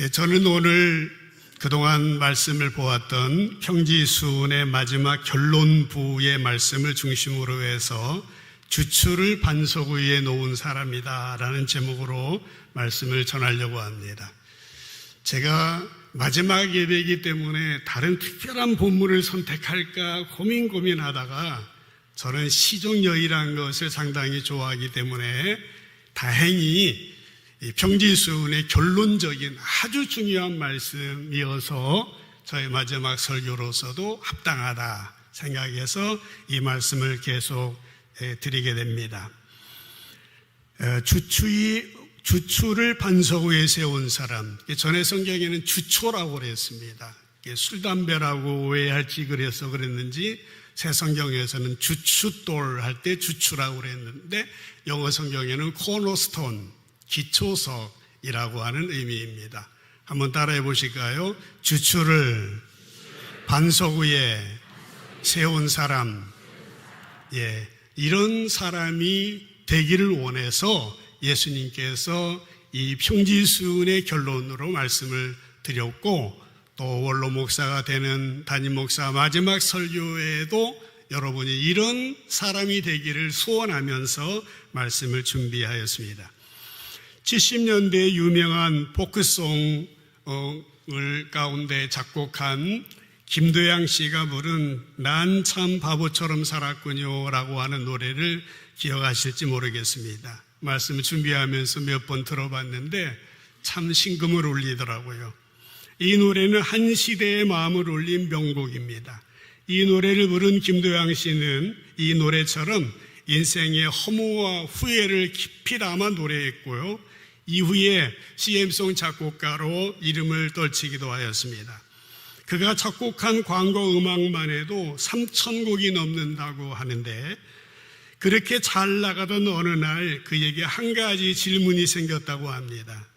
저는 오늘 그동안 말씀을 보았던 평지수훈의 마지막 결론부의 말씀을 중심으로 해서 주추를 반석 위에 놓은 사람이다 라는 제목으로 말씀을 전하려고 합니다. 제가 마지막 예배이기 때문에 다른 특별한 본문을 선택할까 고민하다가 저는 시종여의라는 것을 상당히 좋아하기 때문에 다행히 이 평지수훈의 결론적인 아주 중요한 말씀이어서 저의 마지막 설교로서도 합당하다 생각해서 이 말씀을 계속 드리게 됩니다. 주추를 반석 위에 세운 사람, 전에 성경에는 주초라고 그랬습니다. 술, 담배라고 오해할지 그래서 그랬는지 새 성경에서는 주춧돌 할 때 주추라고 그랬는데 영어 성경에는 코너스톤, 기초석이라고 하는 의미입니다. 한번 따라해 보실까요? 주추를 반석 위에 세운 사람, 이런 사람이 되기를 원해서 예수님께서 이 평지수훈의 결론으로 말씀을 드렸고, 또 원로 목사가 되는 담임 목사 마지막 설교에도 여러분이 이런 사람이 되기를 소원하면서 말씀을 준비하였습니다. 70년대 유명한 포크송을 가운데 작곡한 김도양 씨가 부른 난 참 바보처럼 살았군요 라고 하는 노래를 기억하실지 모르겠습니다. 말씀을 준비하면서 몇 번 들어봤는데 참 심금을 울리더라고요. 이 노래는 한 시대의 마음을 울린 명곡입니다. 이 노래를 부른 김도양 씨는 이 노래처럼 인생의 허무와 후회를 깊이 담아 노래했고요. 이후에 CM송 작곡가로 이름을 떨치기도 하였습니다. 그가 작곡한 광고 음악만 해도 3,000곡이 넘는다고 하는데, 그렇게 잘 나가던 어느 날 그에게 한 가지 질문이 생겼다고 합니다.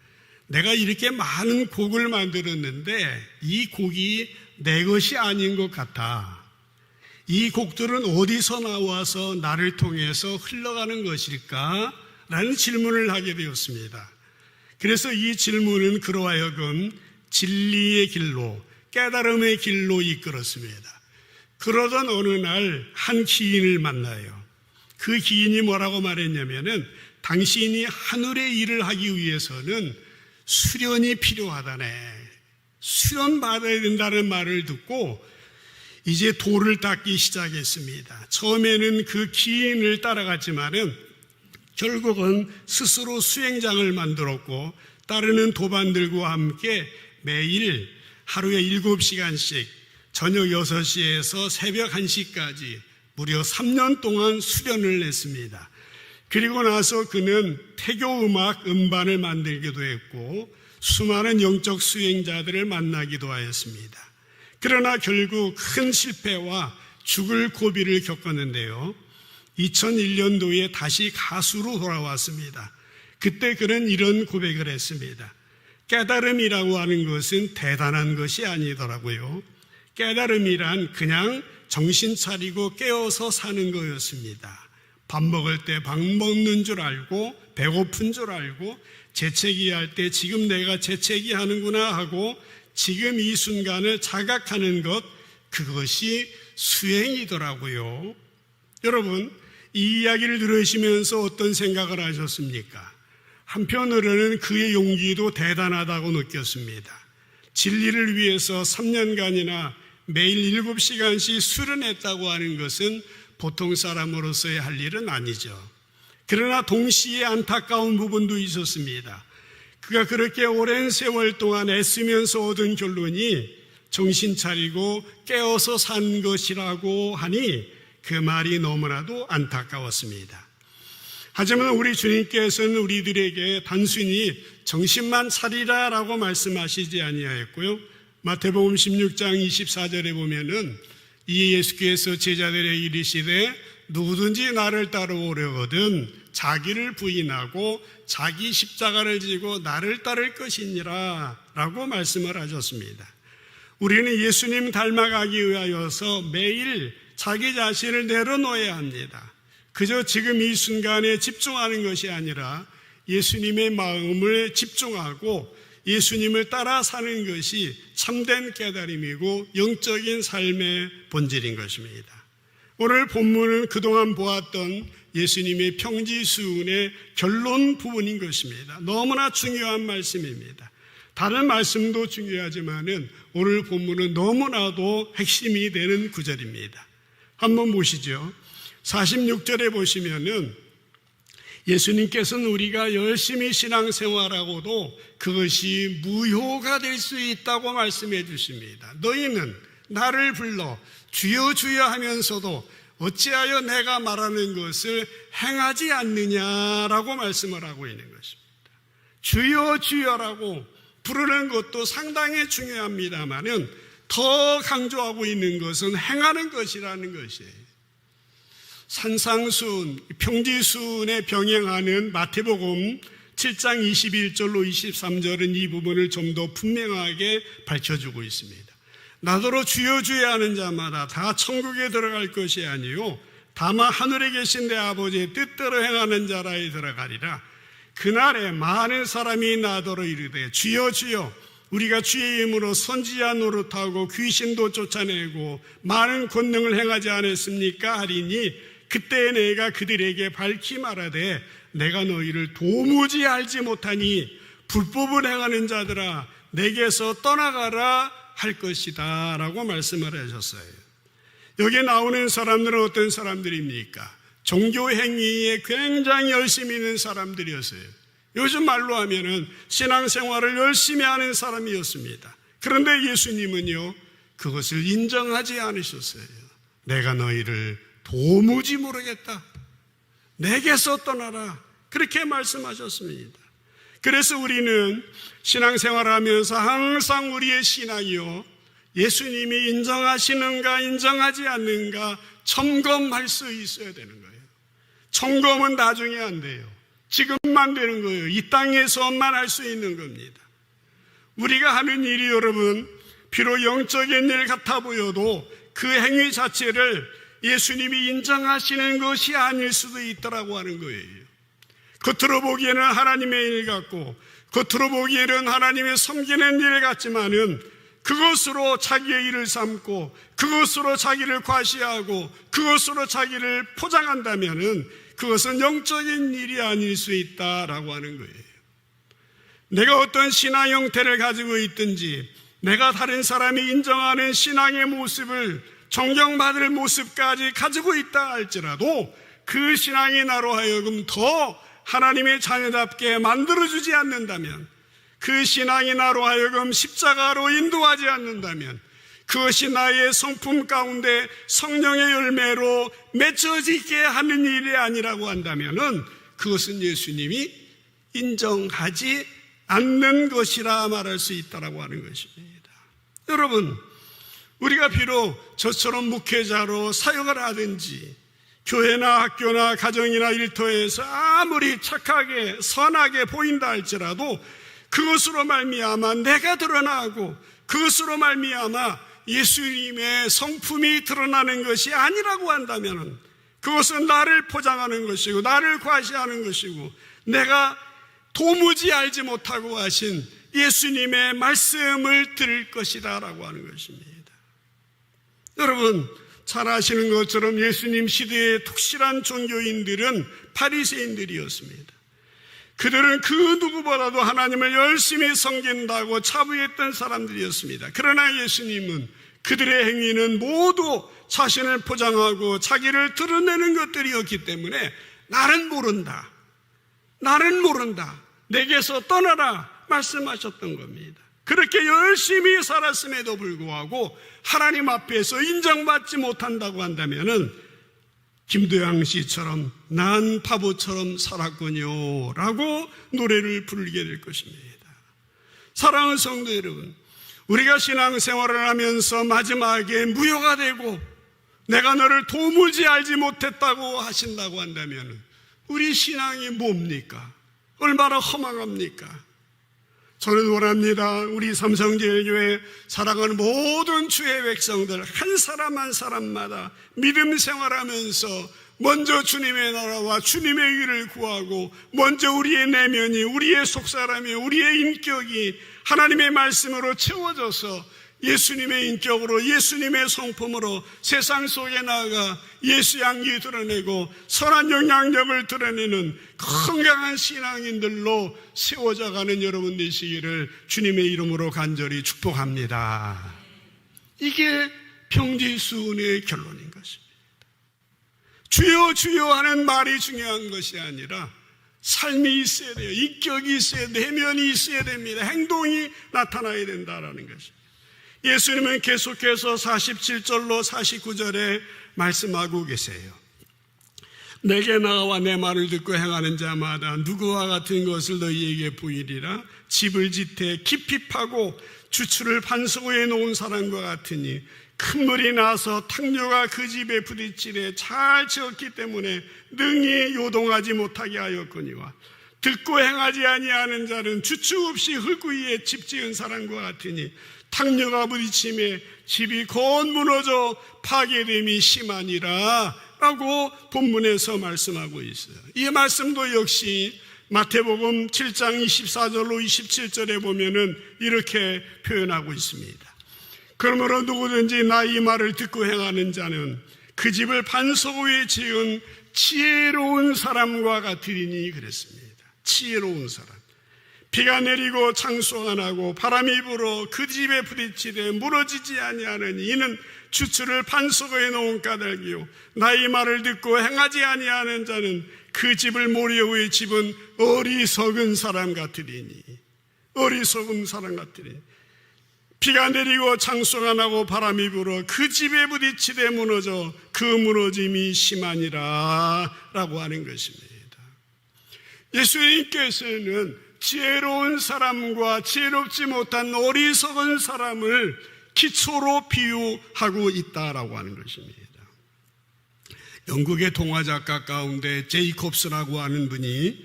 내가 이렇게 많은 곡을 만들었는데 이 곡이 내 것이 아닌 것 같아. 이 곡들은 어디서 나와서 나를 통해서 흘러가는 것일까? 라는 질문을 하게 되었습니다. 그래서 이 질문은 그로 하여금 진리의 길로, 깨달음의 길로 이끌었습니다. 그러던 어느 날 한 기인을 만나요. 그 기인이 뭐라고 말했냐면은 당신이 하늘의 일을 하기 위해서는 수련이 필요하다네. 수련 받아야 된다는 말을 듣고 이제 돌을 닦기 시작했습니다. 처음에는 그 기인을 따라갔지만은 결국은 스스로 수행장을 만들었고 따르는 도반들과 함께 매일 하루에 7시간씩 저녁 6시에서 새벽 1시까지 무려 3년 동안 수련을 했습니다. 그리고 나서 그는 태교 음악 음반을 만들기도 했고 수많은 영적 수행자들을 만나기도 하였습니다. 그러나 결국 큰 실패와 죽을 고비를 겪었는데요. 2001년도에 다시 가수로 돌아왔습니다. 그때 그는 이런 고백을 했습니다. 깨달음이라고 하는 것은 대단한 것이 아니더라고요. 깨달음이란 그냥 정신 차리고 깨어서 사는 거였습니다. 밥 먹을 때 밥 먹는 줄 알고 배고픈 줄 알고 재채기 할 때 지금 내가 재채기 하는구나 하고 지금 이 순간을 자각하는 것, 그것이 수행이더라고요. 여러분, 이 이야기를 들으시면서 어떤 생각을 하셨습니까? 한편으로는 그의 용기도 대단하다고 느꼈습니다. 진리를 위해서 3년간이나 매일 7시간씩 수련했다고 하는 것은 보통 사람으로서의 할 일은 아니죠. 그러나 동시에 안타까운 부분도 있었습니다. 그가 그렇게 오랜 세월 동안 애쓰면서 얻은 결론이 정신 차리고 깨어서 산 것이라고 하니 그 말이 너무나도 안타까웠습니다. 하지만 우리 주님께서는 우리들에게 단순히 정신만 차리라 라고 말씀하시지 아니하였고요. 마태복음 16장 24절에 보면은 이 예수께서 제자들에게 이르시되 누구든지 나를 따라오려거든 자기를 부인하고 자기 십자가를 지고 나를 따를 것이니라 라고 말씀을 하셨습니다. 우리는 예수님 닮아가기 위하여서 매일 자기 자신을 내려놓아야 합니다. 그저 지금 이 순간에 집중하는 것이 아니라 예수님의 마음을 집중하고 예수님을 따라 사는 것이 참된 깨달음이고 영적인 삶의 본질인 것입니다. 오늘 본문은 그동안 보았던 예수님의 평지수훈의 결론 부분인 것입니다. 너무나 중요한 말씀입니다. 다른 말씀도 중요하지만은 오늘 본문은 너무나도 핵심이 되는 구절입니다. 한번 보시죠. 46절에 보시면은 예수님께서는 우리가 열심히 신앙생활하고도 그것이 무효가 될 수 있다고 말씀해 주십니다. 너희는 나를 불러 주여 주여 하면서도 어찌하여 내가 말하는 것을 행하지 않느냐라고 말씀을 하고 있는 것입니다. 주여 주여라고 부르는 것도 상당히 중요합니다만은 더 강조하고 있는 것은 행하는 것이라는 것이에요. 산상수훈, 평지수훈에 병행하는 마태복음 7장 21절로 23절은 이 부분을 좀 더 분명하게 밝혀주고 있습니다. 나더러 주여 주여 하는 자마다 다 천국에 들어갈 것이 아니요 다만 하늘에 계신 내 아버지의 뜻대로 행하는 자라에 들어가리라. 그날에 많은 사람이 나더러 이르되 주여 주여 우리가 주의 이름으로 선지자 노릇하고 귀신도 쫓아내고 많은 권능을 행하지 않았습니까? 하리니 그때 내가 그들에게 밝히 말하되 내가 너희를 도무지 알지 못하니 불법을 행하는 자들아 내게서 떠나가라 할 것이다 라고 말씀을 하셨어요. 여기에 나오는 사람들은 어떤 사람들입니까? 종교 행위에 굉장히 열심히 있는 사람들이었어요. 요즘 말로 하면은 신앙생활을 열심히 하는 사람이었습니다. 그런데 예수님은요 그것을 인정하지 않으셨어요. 내가 너희를 도무지 모르겠다. 내게서 떠나라. 그렇게 말씀하셨습니다. 그래서 우리는 신앙생활을 하면서 항상 우리의 신앙이요 예수님이 인정하시는가 인정하지 않는가 점검할 수 있어야 되는 거예요. 점검은 나중에 안 돼요. 지금만 되는 거예요. 이 땅에서만 할 수 있는 겁니다. 우리가 하는 일이 여러분 비록 영적인 일 같아 보여도 그 행위 자체를 예수님이 인정하시는 것이 아닐 수도 있다라고 하는 거예요. 겉으로 보기에는 하나님의 일 같고 겉으로 보기에는 하나님의 섬기는 일 같지만은 그것으로 자기의 일을 삼고 그것으로 자기를 과시하고 그것으로 자기를 포장한다면은 그것은 영적인 일이 아닐 수 있다라고 하는 거예요. 내가 어떤 신앙 형태를 가지고 있든지 내가 다른 사람이 인정하는 신앙의 모습을 존경받을 모습까지 가지고 있다 할지라도 그 신앙이 나로 하여금 더 하나님의 자녀답게 만들어주지 않는다면 그 신앙이 나로 하여금 십자가로 인도하지 않는다면 그것이 나의 성품 가운데 성령의 열매로 맺혀지게 하는 일이 아니라고 한다면은 그것은 예수님이 인정하지 않는 것이라 말할 수 있다라고 하는 것입니다. 여러분 우리가 비록 저처럼 목회자로 사역을 하든지 교회나 학교나 가정이나 일터에서 아무리 착하게 선하게 보인다 할지라도 그것으로 말미암아 내가 드러나고 그것으로 말미암아 예수님의 성품이 드러나는 것이 아니라고 한다면 그것은 나를 포장하는 것이고 나를 과시하는 것이고 내가 도무지 알지 못하고 하신 예수님의 말씀을 들을 것이다 라고 하는 것입니다. 여러분 잘 아시는 것처럼 예수님 시대의 독실한 종교인들은 바리새인들이었습니다. 그들은 그 누구보다도 하나님을 열심히 섬긴다고 자부했던 사람들이었습니다. 그러나 예수님은 그들의 행위는 모두 자신을 포장하고 자기를 드러내는 것들이었기 때문에 나는 모른다. 나는 모른다. 내게서 떠나라 말씀하셨던 겁니다. 그렇게 열심히 살았음에도 불구하고 하나님 앞에서 인정받지 못한다고 한다면은 김도양 씨처럼 난 바보처럼 살았군요 라고 노래를 부르게 될 것입니다. 사랑하는 성도 여러분, 우리가 신앙생활을 하면서 마지막에 무효가 되고 내가 너를 도무지 알지 못했다고 하신다고 한다면 우리 신앙이 뭡니까? 얼마나 허망합니까? 저는 원합니다. 우리 삼성제일교회 사랑하는 모든 주의 백성들 한 사람 한 사람마다 믿음 생활하면서 먼저 주님의 나라와 주님의 의를 구하고 먼저 우리의 내면이, 우리의 속사람이, 우리의 인격이 하나님의 말씀으로 채워져서 예수님의 인격으로, 예수님의 성품으로 세상 속에 나아가 예수 향기 드러내고 선한 영향력을 드러내는 건강한 신앙인들로 세워져가는 여러분 되시기를 주님의 이름으로 간절히 축복합니다. 이게 병지수훈의 결론인 것입니다. 주여 주여 하는 말이 중요한 것이 아니라 삶이 있어야 돼요. 인격이 있어야 돼요. 내면이 있어야 됩니다. 행동이 나타나야 된다라는 것입니다. 예수님은 계속해서 47절로 49절에 말씀하고 계세요. 내게 나와 내 말을 듣고 행하는 자마다 누구와 같은 것을 너희에게 보이리라. 집을 지태 깊이 파고 주추를 반석 위에 놓은 사람과 같으니 큰 물이 나서 탕류가 그 집에 부딪히되 잘 지었기 때문에 능히 요동하지 못하게 하였거니와 듣고 행하지 아니하는 자는 주추 없이 흙 위에 집 지은 사람과 같으니 탕류가 부딪힘에 집이 곧 무너져 파괴됨이 심하니라 라고 본문에서 말씀하고 있어요. 이 말씀도 역시 마태복음 7장 24절로 27절에 보면은 이렇게 표현하고 있습니다. 그러므로 누구든지 나 이 말을 듣고 행하는 자는 그 집을 반석 위에 지은 지혜로운 사람과 같으리니 그랬습니다. 지혜로운 사람. 비가 내리고 창수가 나고 바람이 불어 그 집에 부딪히되 무너지지 아니하느니 이는 주추를 반석 위에 놓은 까닭이요 나의 말을 듣고 행하지 아니하는 자는 그 집을 모래 위에 집은 어리석은 사람 같으리니 어리석은 사람 같으리니 비가 내리고 창수가 나고 바람이 불어 그 집에 부딪히되 무너져 그 무너짐이 심하니라 라고 하는 것입니다. 예수님께서는 지혜로운 사람과 지혜롭지 못한 어리석은 사람을 기초로 비유하고 있다라고 하는 것입니다. 영국의 동화작가 가운데 제이콥스라고 하는 분이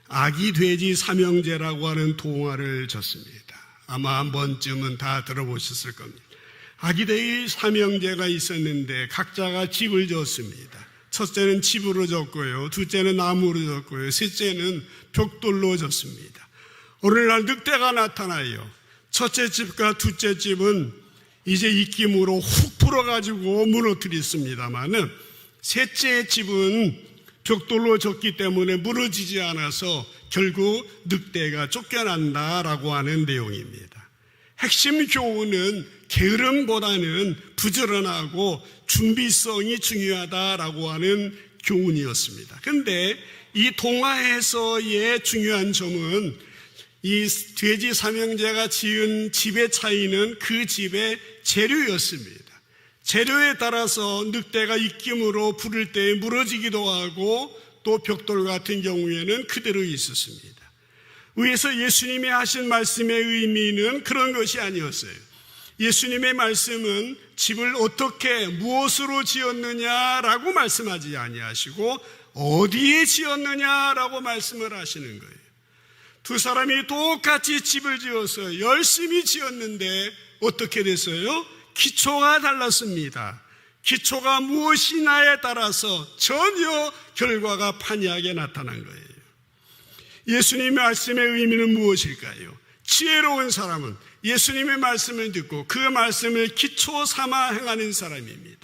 아기 돼지 삼형제라고 하는 동화를 졌습니다. 아마 한 번쯤은 다 들어보셨을 겁니다. 아기 돼지 삼형제가 있었는데 각자가 집을 지었습니다. 첫째는 집으로 졌고요, 둘째는 나무로 졌고요, 셋째는 벽돌로 졌습니다. 어느 날 늑대가 나타나요. 첫째 집과 둘째 집은 이제 입김으로 훅 불어가지고 무너뜨렸습니다만은 셋째 집은 벽돌로 졌기 때문에 무너지지 않아서 결국 늑대가 쫓겨난다라고 하는 내용입니다. 핵심 교훈은 게으름보다는 부지런하고 준비성이 중요하다라고 하는 교훈이었습니다. 그런데 이 동화에서의 중요한 점은 이 돼지 삼형제가 지은 집의 차이는 그 집의 재료였습니다. 재료에 따라서 늑대가 입김으로 부를 때 무너지기도 하고 또 벽돌 같은 경우에는 그대로 있었습니다. 위에서 예수님이 하신 말씀의 의미는 그런 것이 아니었어요. 예수님의 말씀은 집을 어떻게 무엇으로 지었느냐라고 말씀하지 아니하시고 어디에 지었느냐라고 말씀을 하시는 거예요. 두 사람이 똑같이 집을 지어서 열심히 지었는데 어떻게 됐어요? 기초가 달랐습니다. 기초가 무엇이냐에 따라서 전혀 결과가 판이하게 나타난 거예요. 예수님의 말씀의 의미는 무엇일까요? 지혜로운 사람은 예수님의 말씀을 듣고 그 말씀을 기초 삼아 행하는 사람입니다.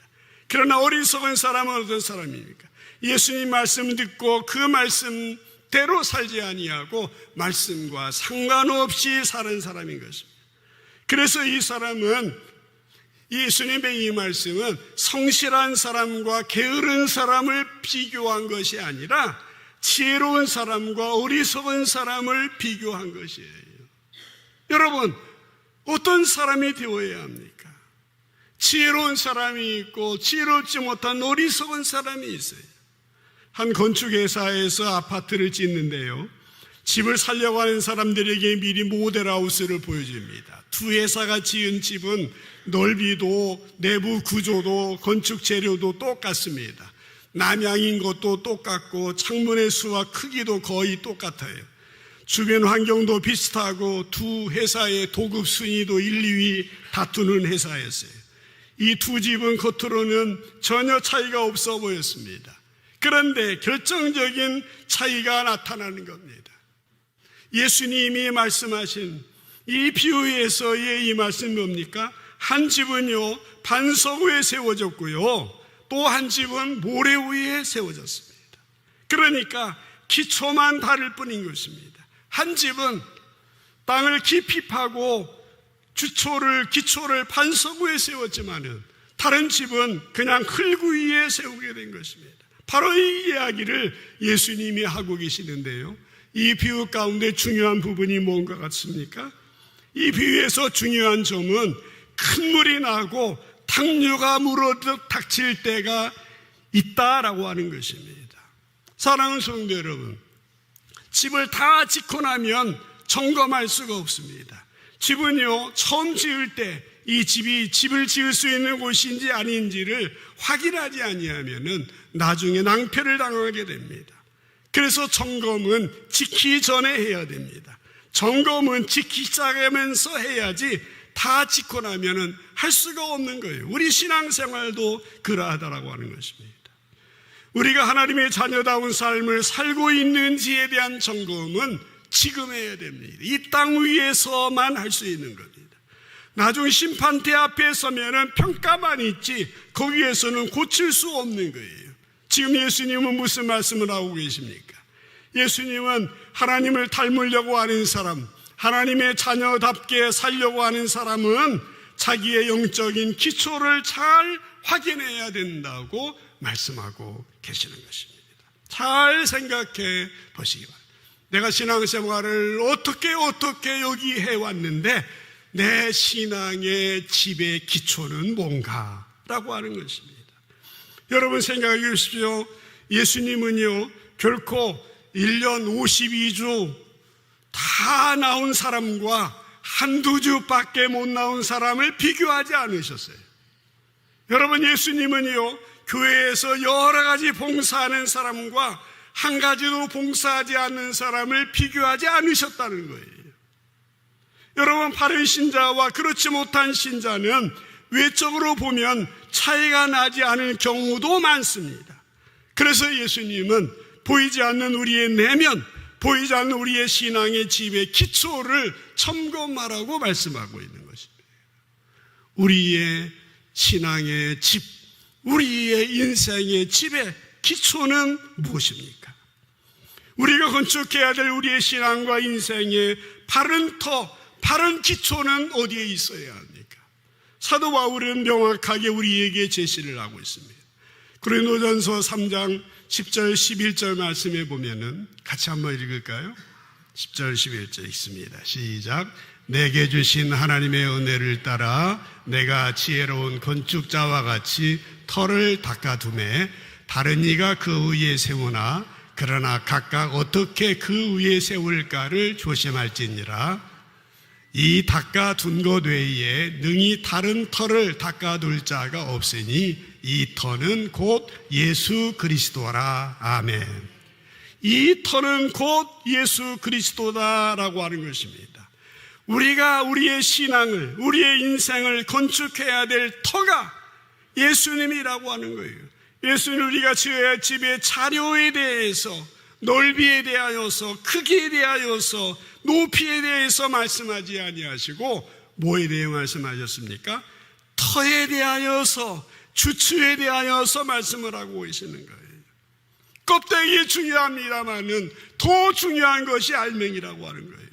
그러나 어리석은 사람은 어떤 사람입니까? 예수님 말씀을 듣고 그 말씀대로 살지 아니하고 말씀과 상관없이 사는 사람인 것입니다. 그래서 이 사람은, 예수님의 이 말씀은 성실한 사람과 게으른 사람을 비교한 것이 아니라 지혜로운 사람과 어리석은 사람을 비교한 것이에요. 여러분, 어떤 사람이 되어야 합니까? 지혜로운 사람이 있고 지혜롭지 못한 어리석은 사람이 있어요. 한 건축회사에서 아파트를 짓는데요, 집을 살려고 하는 사람들에게 미리 모델하우스를 보여줍니다. 두 회사가 지은 집은 넓이도 내부 구조도 건축 재료도 똑같습니다. 남향인 것도 똑같고 창문의 수와 크기도 거의 똑같아요. 주변 환경도 비슷하고 두 회사의 도급 순위도 1, 2위 다투는 회사였어요. 이 두 집은 겉으로는 전혀 차이가 없어 보였습니다. 그런데 결정적인 차이가 나타나는 겁니다. 예수님이 말씀하신 이 비유에서의 이 말씀은 뭡니까? 한 집은요 반석 위에 세워졌고요, 또 한 집은 모래 위에 세워졌습니다. 그러니까 기초만 다를 뿐인 것입니다. 한 집은 땅을 깊이 파고 기초를 반석 위에 세웠지만은 다른 집은 그냥 흙 위에 세우게 된 것입니다. 바로 이 이야기를 예수님이 하고 계시는데요, 이 비유 가운데 중요한 부분이 뭔가 같습니까? 이 비유에서 중요한 점은 큰 물이 나고 당류가 물어듯 닥칠 때가 있다라고 하는 것입니다. 사랑하는 성도 여러분, 집을 다 짓고 나면 점검할 수가 없습니다. 집은요 처음 지을 때 이 집을 지을 수 있는 곳인지 아닌지를 확인하지 아니하면은 나중에 낭패를 당하게 됩니다. 그래서 점검은 짓기 전에 해야 됩니다. 점검은 짓기 시작하면서 해야지 다 짓고 나면은 할 수가 없는 거예요. 우리 신앙생활도 그러하다라고 하는 것입니다. 우리가 하나님의 자녀다운 삶을 살고 있는지에 대한 점검은 지금 해야 됩니다. 이 땅 위에서만 할 수 있는 겁니다. 나중 심판대 앞에 서면은 평가만 있지 거기에서는 고칠 수 없는 거예요. 지금 예수님은 무슨 말씀을 하고 계십니까? 예수님은 하나님을 닮으려고 하는 사람, 하나님의 자녀답게 살려고 하는 사람은 자기의 영적인 기초를 잘 확인해야 된다고 말씀하고 계시는 것입니다. 잘 생각해 보시기 바랍니다. 내가 신앙생활을 어떻게 여기 해왔는데 내 신앙의 집의 기초는 뭔가? 라고 하는 것입니다. 여러분 생각해 주십시오. 예수님은요 결코 1년 52주 다 나온 사람과 한두 주밖에 못 나온 사람을 비교하지 않으셨어요. 여러분, 예수님은요 교회에서 여러 가지 봉사하는 사람과 한 가지도 봉사하지 않는 사람을 비교하지 않으셨다는 거예요. 여러분, 바른 신자와 그렇지 못한 신자는 외적으로 보면 차이가 나지 않을 경우도 많습니다. 그래서 예수님은 보이지 않는 우리의 내면, 보이지 않는 우리의 신앙의 집의 기초를 점검하라고 말씀하고 있는 것입니다. 우리의 신앙의 집, 우리의 인생의 집의 기초는 무엇입니까? 우리가 건축해야 될 우리의 신앙과 인생의 바른 터, 바른 기초는 어디에 있어야 합니까? 사도 바울은 명확하게 우리에게 제시를 하고 있습니다. 고린도전서 3장 10절 11절 말씀에 보면은 같이 한번 읽을까요? 10절 11절 읽습니다. 시작. 내게 주신 하나님의 은혜를 따라 내가 지혜로운 건축자와 같이 터를 닦아두매 다른 이가 그 위에 세우나 그러나 각각 어떻게 그 위에 세울까를 조심할지니라. 이 닦아둔 것 외에 능히 다른 터를 닦아둘 자가 없으니 이 터는 곧 예수 그리스도라. 아멘. 이 터는 곧 예수 그리스도다라고 하는 것입니다. 우리가 우리의 신앙을, 우리의 인생을 건축해야 될 터가 예수님이라고 하는 거예요. 예수는 우리가 지어야 할 집의 자료에 대해서, 넓이에 대하여서, 크기에 대하여서, 높이에 대해서 말씀하지 아니하시고 뭐에 대해 말씀하셨습니까? 터에 대하여서, 주추에 대하여서 말씀을 하고 계시는 거예요. 껍데기 중요합니다만은 더 중요한 것이 알맹이라고 하는 거예요.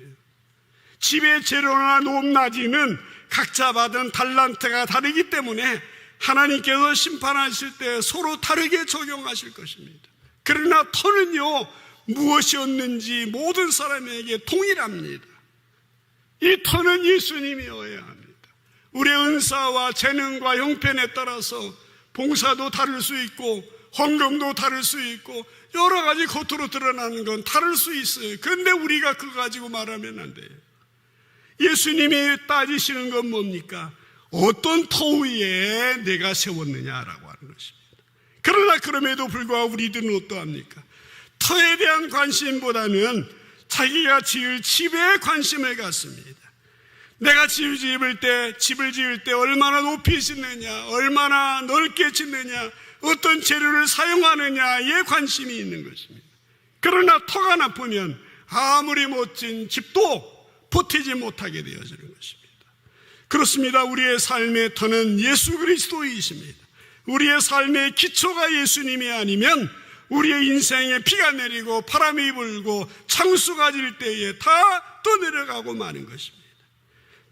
집의 재료나 높낮이는 각자 받은 달란트가 다르기 때문에 하나님께서 심판하실 때 서로 다르게 적용하실 것입니다. 그러나 터는요 무엇이었는지 모든 사람에게 동일합니다. 이 터는 예수님이어야 합니다. 우리의 은사와 재능과 형편에 따라서 봉사도 다를 수 있고 헌금도 다를 수 있고 여러 가지 겉으로 드러나는 건 다를 수 있어요. 그런데 우리가 그거 가지고 말하면 안 돼요. 예수님이 따지시는 건 뭡니까? 어떤 터 위에 내가 세웠느냐라고 하는 것입니다. 그러나 그럼에도 불구하고 우리들은 어떠합니까? 터에 대한 관심보다는 자기가 지을 집에 관심을 갖습니다. 내가 집을 지을 때 얼마나 높이 짓느냐, 얼마나 넓게 짓느냐, 어떤 재료를 사용하느냐에 관심이 있는 것입니다. 그러나 터가 나쁘면 아무리 멋진 집도 버티지 못하게 되어지는 것입니다. 그렇습니다. 우리의 삶의 터는 예수 그리스도이십니다. 우리의 삶의 기초가 예수님이 아니면 우리의 인생에 비가 내리고 바람이 불고 창수가 질 때에 다 떠내려가고 마는 것입니다.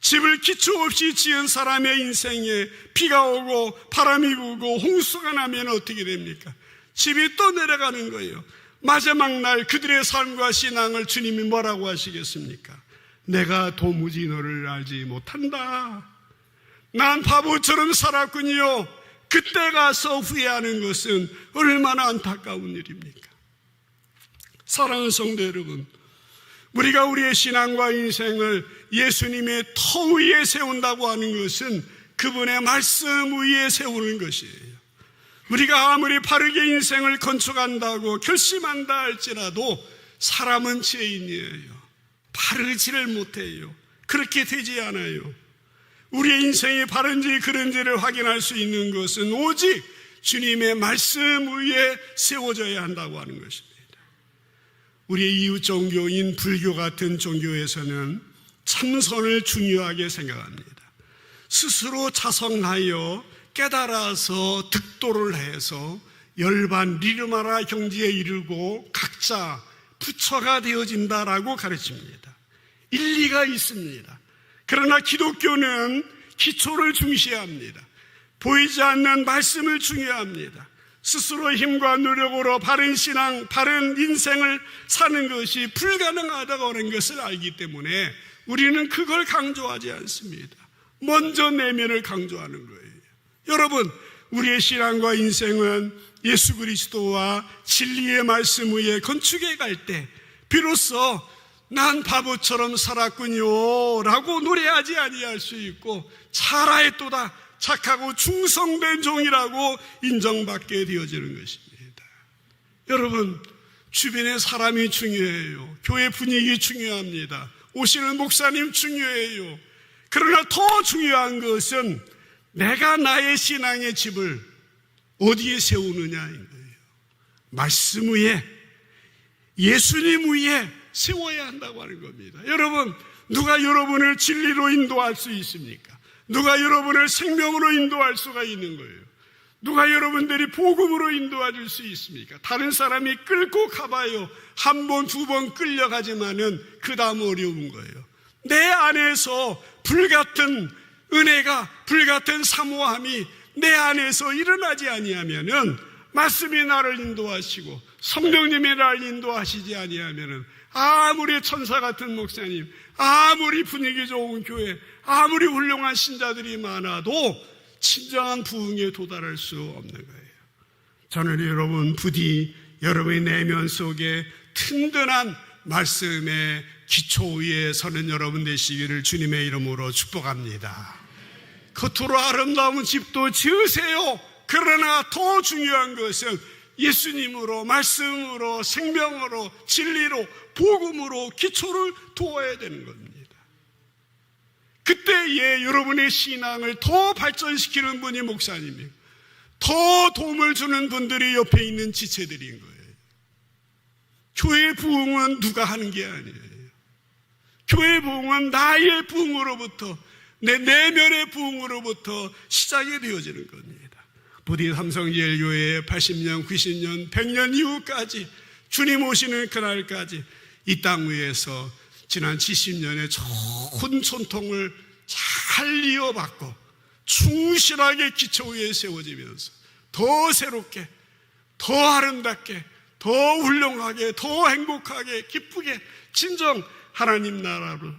집을 기초 없이 지은 사람의 인생에 비가 오고 바람이 불고 홍수가 나면 어떻게 됩니까? 집이 떠내려가는 거예요. 마지막 날 그들의 삶과 신앙을 주님이 뭐라고 하시겠습니까? 내가 도무지 너를 알지 못한다. 난 바보처럼 살았군요. 그때 가서 후회하는 것은 얼마나 안타까운 일입니까? 사랑하는 성도 여러분, 우리가 우리의 신앙과 인생을 예수님의 터 위에 세운다고 하는 것은 그분의 말씀 위에 세우는 것이에요. 우리가 아무리 바르게 인생을 건축한다고 결심한다 할지라도 사람은 죄인이에요. 바르지를 못해요. 그렇게 되지 않아요. 우리의 인생이 바른지 그른지를 확인할 수 있는 것은 오직 주님의 말씀 위에 세워져야 한다고 하는 것입니다. 우리의 이웃 종교인 불교 같은 종교에서는 참선을 중요하게 생각합니다. 스스로 자성하여 깨달아서 득도를 해서 열반 리르마라 경지에 이르고 각자 부처가 되어진다라고 가르칩니다. 일리가 있습니다. 그러나 기독교는 기초를 중시합니다. 보이지 않는 말씀을 중요합니다. 스스로 힘과 노력으로 바른 신앙, 바른 인생을 사는 것이 불가능하다고 하는 것을 알기 때문에 우리는 그걸 강조하지 않습니다. 먼저 내면을 강조하는 거예요. 여러분, 우리의 신앙과 인생은 예수 그리스도와 진리의 말씀 위에 건축해 갈 때 비로소 난 바보처럼 살았군요 라고 노래하지 아니할 수 있고 잘하였도다 착하고 충성된 종이라고 인정받게 되어지는 것입니다. 여러분, 주변의 사람이 중요해요. 교회 분위기 중요합니다. 오시는 목사님 중요해요. 그러나 더 중요한 것은 내가 나의 신앙의 집을 어디에 세우느냐인 거예요. 말씀 위에, 예수님 위에 세워야 한다고 하는 겁니다. 여러분, 누가 여러분을 진리로 인도할 수 있습니까? 누가 여러분을 생명으로 인도할 수가 있는 거예요? 누가 여러분들이 복음으로 인도해 줄 수 있습니까? 다른 사람이 끌고 가봐요. 한 번, 두 번 끌려가지만은 그 다음 어려운 거예요. 내 안에서 불같은 은혜가, 불같은 사모함이 내 안에서 일어나지 아니하면은 말씀이 나를 인도하시고 성령님이 나를 인도하시지 아니하면은 아무리 천사 같은 목사님, 아무리 분위기 좋은 교회, 아무리 훌륭한 신자들이 많아도 진정한 부흥에 도달할 수 없는 거예요. 저는 여러분 부디 여러분의 내면 속에 튼튼한 말씀의 기초 위에 서는 여러분 되시기를 주님의 이름으로 축복합니다. 겉으로 아름다운 집도 지으세요. 그러나 더 중요한 것은 예수님으로, 말씀으로, 생명으로, 진리로, 복음으로 기초를 두어야 되는 겁니다. 그때에 여러분의 신앙을 더 발전시키는 분이 목사님이에요. 더 도움을 주는 분들이 옆에 있는 지체들인 거예요. 교회 부흥은 누가 하는 게 아니에요. 교회 부흥은 나의 부흥으로부터, 내 내면의 부흥으로부터 시작이 되어지는 겁니다. 부디 삼성제일교회의 80년, 90년, 100년 이후까지 주님 오시는 그날까지 이 땅 위에서 지난 70년의 좋은 전통을 잘 이어받고 충실하게 기초 위에 세워지면서 더 새롭게, 더 아름답게, 더 훌륭하게, 더 행복하게, 기쁘게 진정 하나님 나라를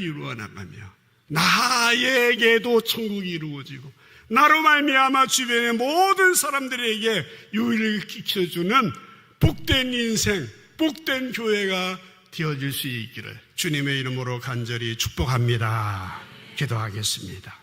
이루어 나가며 나에게도 천국이 이루어지고 나로 말미암아 주변의 모든 사람들에게 유익을 끼쳐주는 복된 인생, 복된 교회가 되어질 수 있기를 주님의 이름으로 간절히 축복합니다. 기도하겠습니다.